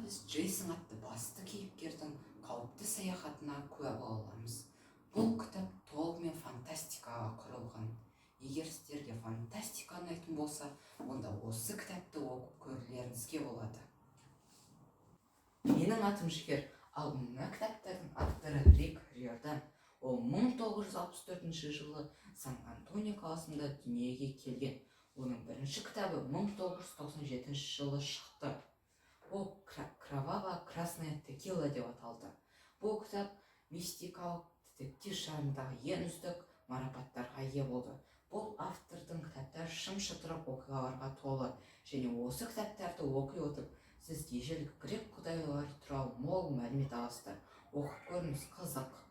біз Джейсон атты басты кейіпкердің қауіпті саяхатына куә бола аламыз. Бұл кітап толығымен фантастикаға құрылған. Егер сіздерге фантастика ұнайтын болса, онда осы кітапты оқып көрулеріңізге болады. Менің атым Жігер, ал мына кітаптардың авторы Рик Риордан. Ол 1964 жылы Сан-Антонио қаласында дүниеге келген. Оның бірінші кітабы 1997 жылы шықты. Ол «Кровавая красная текила» деп аталды. Бұл кітап мистикалық детектив жанрындағы ең үздік марапаттарға ие болды. Бұл автордың кітаптары шым шытырық оқиғаларға толы, және осы кітаптарды оқи отырып, сіз ежелгі грек құдайлары туралы мол мәлімет аласыздар. Оқып көріңіз, қызық.